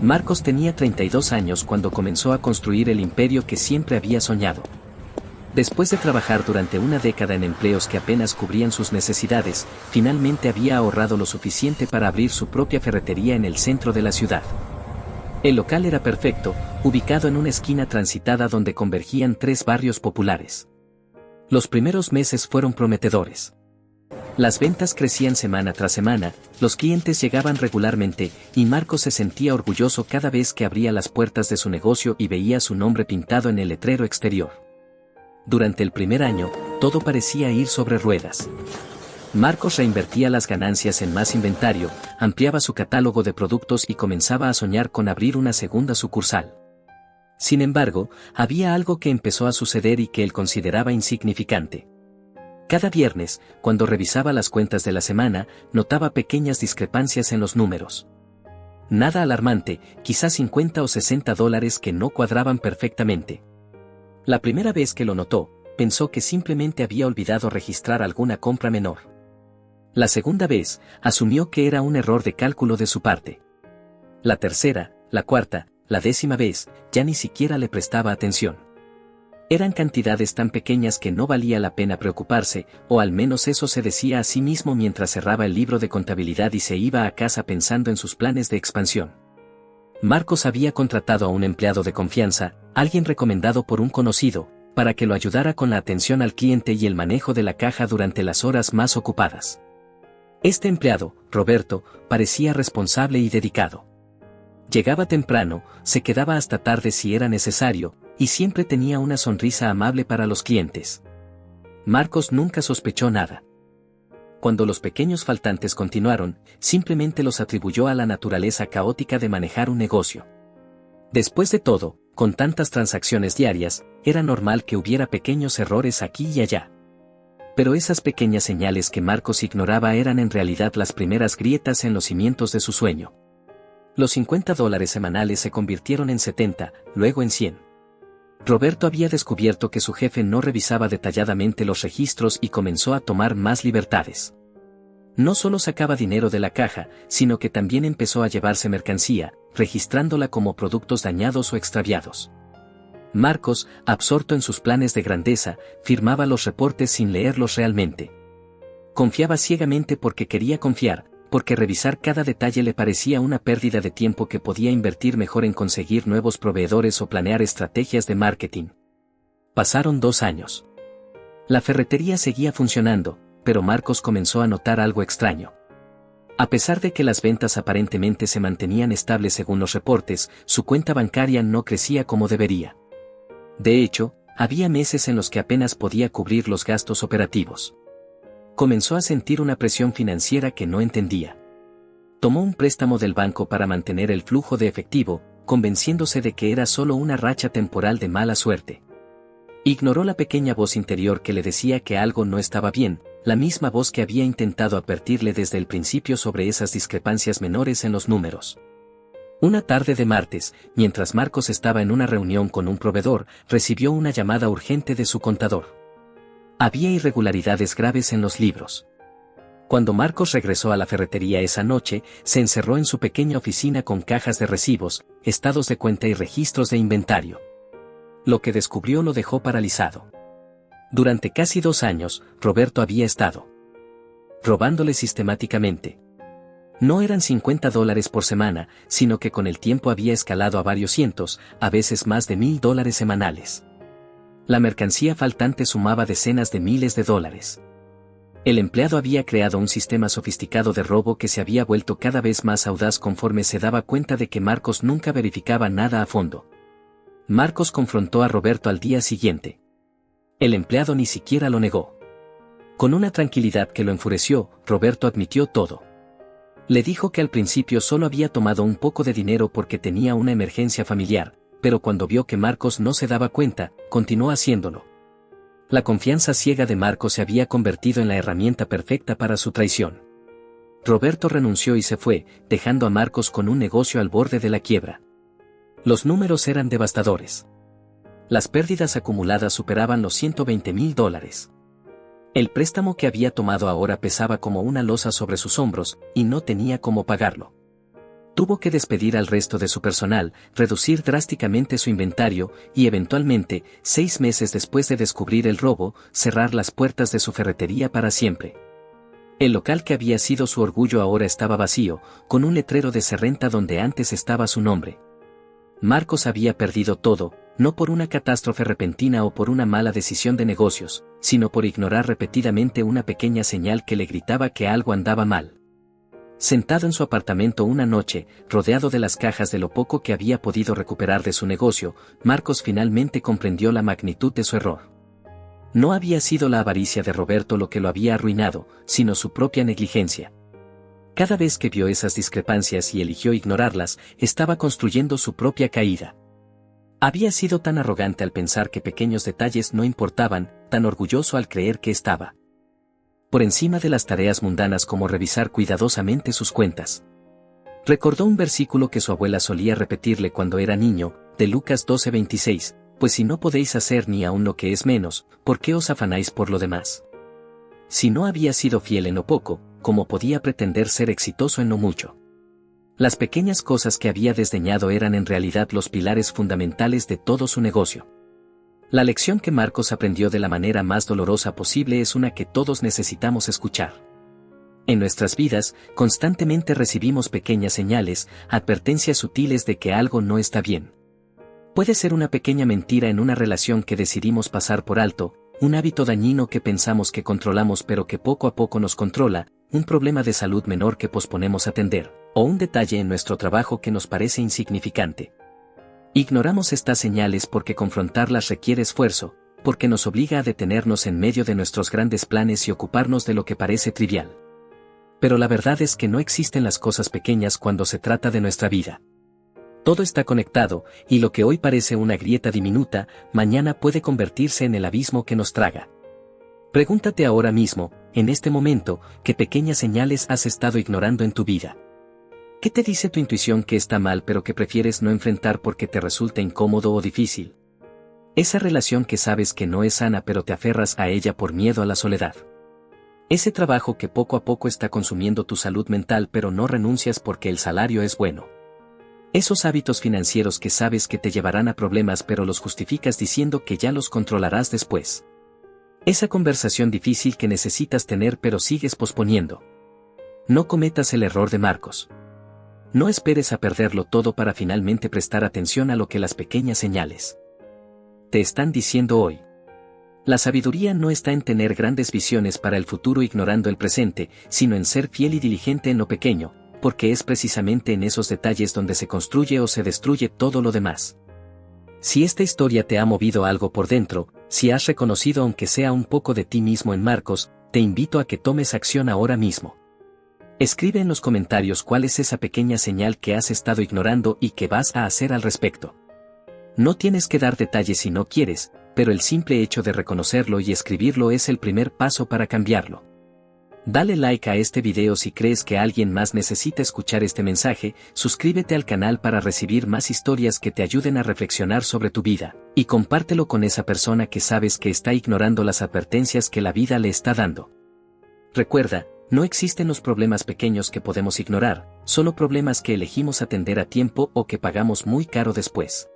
Marcos tenía 32 años cuando comenzó a construir el imperio que siempre había soñado. Después de trabajar durante una década en empleos que apenas cubrían sus necesidades, finalmente había ahorrado lo suficiente para abrir su propia ferretería en el centro de la ciudad. El local era perfecto, ubicado en una esquina transitada donde convergían 3 barrios populares. Los primeros meses fueron prometedores. Las ventas crecían semana tras semana, los clientes llegaban regularmente, y Marcos se sentía orgulloso cada vez que abría las puertas de su negocio y veía su nombre pintado en el letrero exterior. Durante el primer año, todo parecía ir sobre ruedas. Marcos reinvertía las ganancias en más inventario, ampliaba su catálogo de productos y comenzaba a soñar con abrir una segunda sucursal. Sin embargo, había algo que empezó a suceder y que él consideraba insignificante. Cada viernes, cuando revisaba las cuentas de la semana, notaba pequeñas discrepancias en los números. Nada alarmante, quizás 50 o 60 dólares que no cuadraban perfectamente. La primera vez que lo notó, pensó que simplemente había olvidado registrar alguna compra menor. La segunda vez, asumió que era un error de cálculo de su parte. La tercera, la cuarta, la 10ª vez, ya ni siquiera le prestaba atención. Eran cantidades tan pequeñas que no valía la pena preocuparse, o al menos eso se decía a sí mismo mientras cerraba el libro de contabilidad y se iba a casa pensando en sus planes de expansión. Marcos había contratado a un empleado de confianza, alguien recomendado por un conocido, para que lo ayudara con la atención al cliente y el manejo de la caja durante las horas más ocupadas. Este empleado, Roberto, parecía responsable y dedicado. Llegaba temprano, se quedaba hasta tarde si era necesario, y siempre tenía una sonrisa amable para los clientes. Marcos nunca sospechó nada. Cuando los pequeños faltantes continuaron, simplemente los atribuyó a la naturaleza caótica de manejar un negocio. Después de todo, con tantas transacciones diarias, era normal que hubiera pequeños errores aquí y allá. Pero esas pequeñas señales que Marcos ignoraba eran en realidad las primeras grietas en los cimientos de su sueño. Los 50 dólares semanales se convirtieron en 70, luego en 100. Roberto había descubierto que su jefe no revisaba detalladamente los registros y comenzó a tomar más libertades. No solo sacaba dinero de la caja, sino que también empezó a llevarse mercancía, registrándola como productos dañados o extraviados. Marcos, absorto en sus planes de grandeza, firmaba los reportes sin leerlos realmente. Confiaba ciegamente porque quería confiar, porque revisar cada detalle le parecía una pérdida de tiempo que podía invertir mejor en conseguir nuevos proveedores o planear estrategias de marketing. Pasaron 2 años. La ferretería seguía funcionando, pero Marcos comenzó a notar algo extraño. A pesar de que las ventas aparentemente se mantenían estables según los reportes, su cuenta bancaria no crecía como debería. De hecho, había meses en los que apenas podía cubrir los gastos operativos. Comenzó a sentir una presión financiera que no entendía. Tomó un préstamo del banco para mantener el flujo de efectivo, convenciéndose de que era solo una racha temporal de mala suerte. Ignoró la pequeña voz interior que le decía que algo no estaba bien, la misma voz que había intentado advertirle desde el principio sobre esas discrepancias menores en los números. Una tarde de martes, mientras Marcos estaba en una reunión con un proveedor, recibió una llamada urgente de su contador. Había irregularidades graves en los libros. Cuando Marcos regresó a la ferretería esa noche, se encerró en su pequeña oficina con cajas de recibos, estados de cuenta y registros de inventario. Lo que descubrió lo dejó paralizado. Durante casi 2 años, Roberto había estado robándole sistemáticamente. No eran 50 dólares por semana, sino que con el tiempo había escalado a varios cientos, a veces más de 1,000 dólares semanales. La mercancía faltante sumaba decenas de miles de dólares. El empleado había creado un sistema sofisticado de robo que se había vuelto cada vez más audaz conforme se daba cuenta de que Marcos nunca verificaba nada a fondo. Marcos confrontó a Roberto al día siguiente. El empleado ni siquiera lo negó. Con una tranquilidad que lo enfureció, Roberto admitió todo. Le dijo que al principio solo había tomado un poco de dinero porque tenía una emergencia familiar, pero cuando vio que Marcos no se daba cuenta, continuó haciéndolo. La confianza ciega de Marcos se había convertido en la herramienta perfecta para su traición. Roberto renunció y se fue, dejando a Marcos con un negocio al borde de la quiebra. Los números eran devastadores. Las pérdidas acumuladas superaban los 120,000 dólares. El préstamo que había tomado ahora pesaba como una losa sobre sus hombros, y no tenía cómo pagarlo. Tuvo que despedir al resto de su personal, reducir drásticamente su inventario y eventualmente, 6 meses después de descubrir el robo, cerrar las puertas de su ferretería para siempre. El local que había sido su orgullo ahora estaba vacío, con un letrero de se renta donde antes estaba su nombre. Marcos había perdido todo, no por una catástrofe repentina o por una mala decisión de negocios, sino por ignorar repetidamente una pequeña señal que le gritaba que algo andaba mal. Sentado en su apartamento una noche, rodeado de las cajas de lo poco que había podido recuperar de su negocio, Marcos finalmente comprendió la magnitud de su error. No había sido la avaricia de Roberto lo que lo había arruinado, sino su propia negligencia. Cada vez que vio esas discrepancias y eligió ignorarlas, estaba construyendo su propia caída. Había sido tan arrogante al pensar que pequeños detalles no importaban, tan orgulloso al creer que estaba por encima de las tareas mundanas como revisar cuidadosamente sus cuentas. Recordó un versículo que su abuela solía repetirle cuando era niño, de Lucas 12:26, pues si no podéis hacer ni aun lo que es menos, ¿por qué os afanáis por lo demás? Si no había sido fiel en lo poco, ¿cómo podía pretender ser exitoso en lo mucho? Las pequeñas cosas que había desdeñado eran en realidad los pilares fundamentales de todo su negocio. La lección que Marcos aprendió de la manera más dolorosa posible es una que todos necesitamos escuchar. En nuestras vidas, constantemente recibimos pequeñas señales, advertencias sutiles de que algo no está bien. Puede ser una pequeña mentira en una relación que decidimos pasar por alto, un hábito dañino que pensamos que controlamos pero que poco a poco nos controla, un problema de salud menor que posponemos atender, o un detalle en nuestro trabajo que nos parece insignificante. Ignoramos estas señales porque confrontarlas requiere esfuerzo, porque nos obliga a detenernos en medio de nuestros grandes planes y ocuparnos de lo que parece trivial. Pero la verdad es que no existen las cosas pequeñas cuando se trata de nuestra vida. Todo está conectado, y lo que hoy parece una grieta diminuta, mañana puede convertirse en el abismo que nos traga. Pregúntate ahora mismo, en este momento, ¿qué pequeñas señales has estado ignorando en tu vida? ¿Qué te dice tu intuición que está mal pero que prefieres no enfrentar porque te resulta incómodo o difícil? Esa relación que sabes que no es sana pero te aferras a ella por miedo a la soledad. Ese trabajo que poco a poco está consumiendo tu salud mental pero no renuncias porque el salario es bueno. Esos hábitos financieros que sabes que te llevarán a problemas pero los justificas diciendo que ya los controlarás después. Esa conversación difícil que necesitas tener pero sigues posponiendo. No cometas el error de Marcos. No esperes a perderlo todo para finalmente prestar atención a lo que las pequeñas señales te están diciendo hoy. La sabiduría no está en tener grandes visiones para el futuro ignorando el presente, sino en ser fiel y diligente en lo pequeño, porque es precisamente en esos detalles donde se construye o se destruye todo lo demás. Si esta historia te ha movido algo por dentro, si has reconocido aunque sea un poco de ti mismo en Marcos, te invito a que tomes acción ahora mismo. Escribe en los comentarios cuál es esa pequeña señal que has estado ignorando y qué vas a hacer al respecto. No tienes que dar detalles si no quieres, pero el simple hecho de reconocerlo y escribirlo es el primer paso para cambiarlo. Dale like a este video si crees que alguien más necesita escuchar este mensaje, suscríbete al canal para recibir más historias que te ayuden a reflexionar sobre tu vida, y compártelo con esa persona que sabes que está ignorando las advertencias que la vida le está dando. Recuerda, no existen los problemas pequeños que podemos ignorar, solo problemas que elegimos atender a tiempo o que pagamos muy caro después.